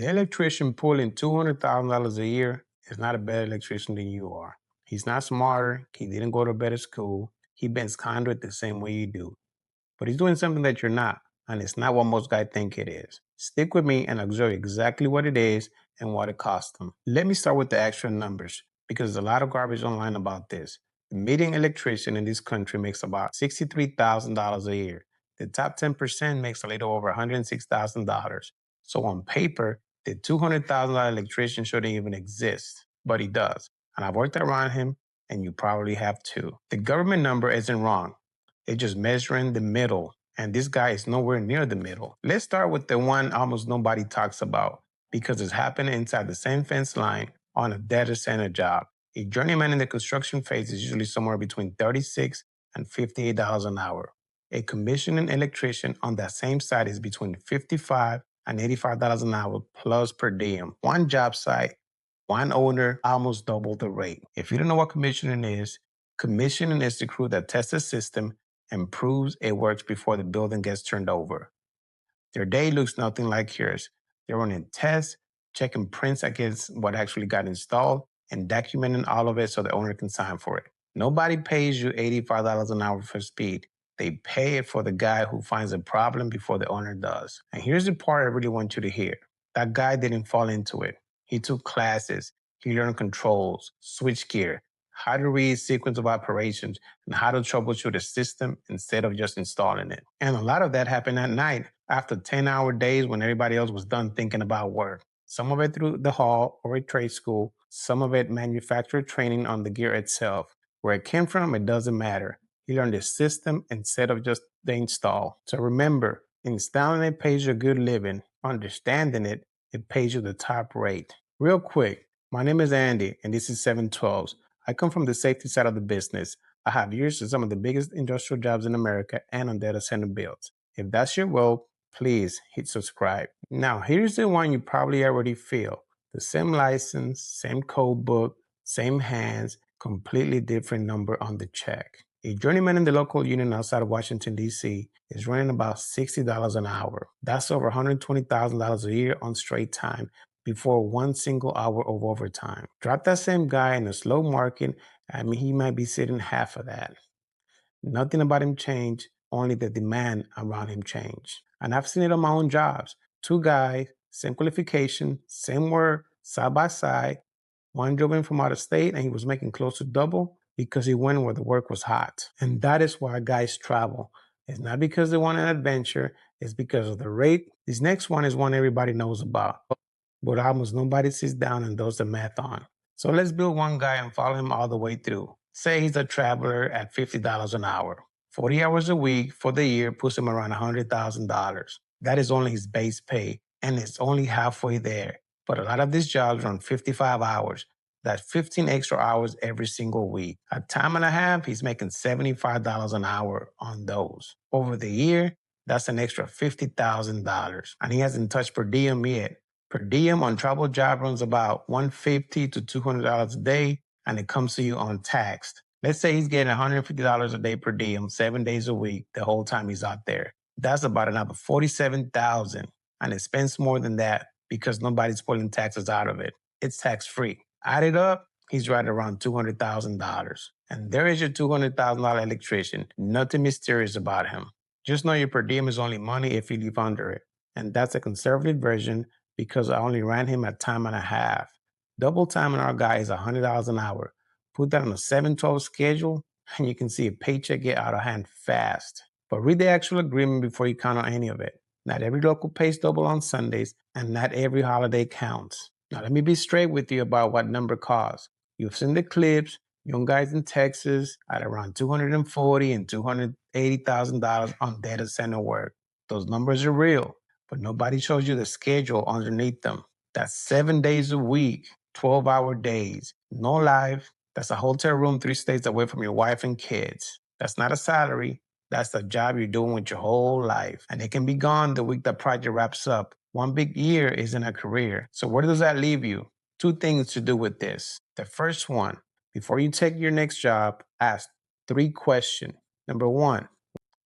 The electrician pulling $200,000 a year is not a better electrician than you are. He's not smarter. He didn't go to better school. He bends conduit the same way you do. But he's doing something that you're not, and it's not what most guys think it is. Stick with me and observe exactly what it is and what it costs them. Let me start with the actual numbers, because there's a lot of garbage online about this. The median electrician in this country makes about $63,000 a year. The top 10% makes a little over $106,000. So on paper, the $200,000 electrician shouldn't even exist, but he does. And I've worked around him, and you probably have too. The government number isn't wrong. They're just measuring the middle, and this guy is nowhere near the middle. Let's start with the one almost nobody talks about, because it's happening inside the same fence line on a data center job. A journeyman in the construction phase is usually somewhere between $36 and $58 an hour. A commissioning electrician on that same site is between $55 and $85 an hour plus per diem. One job site, one owner, almost double the rate. If you don't know what commissioning is the crew that tests the system and proves it works before the building gets turned over. Their day looks nothing like yours. They're running tests, checking prints against what actually got installed, and documenting all of it so the owner can sign for it. Nobody pays you $85 an hour for speed. They pay it for the guy who finds a problem before the owner does. And here's the part I really want you to hear. That guy didn't fall into it. He took classes. He learned controls, switchgear, how to read sequence of operations, and how to troubleshoot a system instead of just installing it. And a lot of that happened at night after 10-hour days when everybody else was done thinking about work. Some of it through the hall or a trade school, some of it manufacturer training on the gear itself. Where it came from, it doesn't matter. He learned the system instead of just the install. So remember, installing it pays you a good living. Understanding it, it pays you the top rate. Real quick, my name is Andy, and this is 712s. I come from the safety side of the business. I have years in some of the biggest industrial jobs in America and on data center builds. If that's your role, please hit subscribe. Now, here's the one you probably already feel. The same license, same code book, same hands, completely different number on the check. A journeyman in the local union outside of Washington, D.C. is running about $60 an hour. That's over $120,000 a year on straight time before one single hour of overtime. Drop that same guy in a slow market, he might be sitting half of that. Nothing about him changed, only the demand around him changed. And I've seen it on my own jobs. Two guys, same qualification, same work, side by side. One drove in from out of state and he was making close to double because he went where the work was hot. And that is why guys travel. It's not because they want an adventure, it's because of the rate. This next one is one everybody knows about, but almost nobody sits down and does the math on. So let's build one guy and follow him all the way through. Say he's a traveler at $50 an hour. 40 hours a week for the year puts him around $100,000. That is only his base pay, and it's only halfway there. But a lot of these jobs run 55 hours. That's 15 extra hours every single week. A time and a half, he's making $75 an hour on those. Over the year, that's an extra $50,000. And he hasn't touched per diem yet. Per diem on travel job runs about $150 to $200 a day, and it comes to you untaxed. Let's say he's getting $150 a day per diem, 7 days a week, the whole time he's out there. That's about another $47,000, and it spends more than that because nobody's pulling taxes out of it. It's tax-free. Add it up, he's right around $200,000. And there is your $200,000 electrician. Nothing mysterious about him. Just know your per diem is only money if you live under it. And that's a conservative version because I only ran him at time and a half. Double time on our guy is $100 an hour. Put that on a 7/12 schedule, and you can see a paycheck get out of hand fast. But read the actual agreement before you count on any of it. Not every local pays double on Sundays, and not every holiday counts. Now, let me be straight with you about what number costs. You've seen the clips, young guys in Texas at around $240,000 and $280,000 on data center work. Those numbers are real, but nobody shows you the schedule underneath them. That's 7 days a week, 12-hour days, no life. That's a hotel room 3 states away from your wife and kids. That's not a salary. That's the job you're doing with your whole life. And it can be gone the week the project wraps up. One big year isn't a career. So where does that leave you? 2 things to do with this. The first one, before you take your next job, ask 3 questions. Number 1,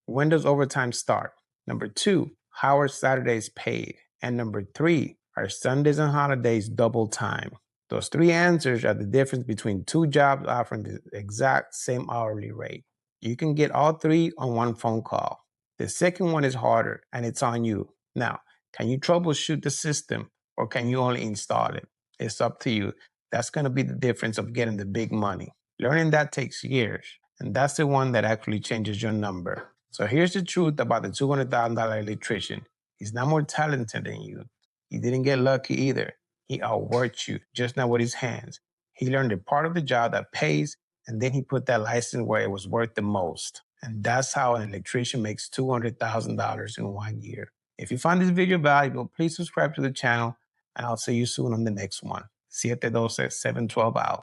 when does overtime start? Number 2, how are Saturdays paid? And number 3, Are Sundays and holidays double time? Those three answers are the difference between two jobs offering the exact same hourly rate. You can get all three on one phone call. The second one is harder, and it's on you. Now, can you troubleshoot the system, or can you only install it? It's up to you. That's going to be the difference of getting the big money. Learning that takes years, and that's the one that actually changes your number. So here's the truth about the $200,000 electrician. He's not more talented than you. He didn't get lucky either. He outworked you, just not with his hands. He learned the part of the job that pays, and then he put that license where it was worth the most. And that's how an electrician makes $200,000 in 1 year. If you find this video valuable, please subscribe to the channel, and I'll see you soon on the next one. 712 out.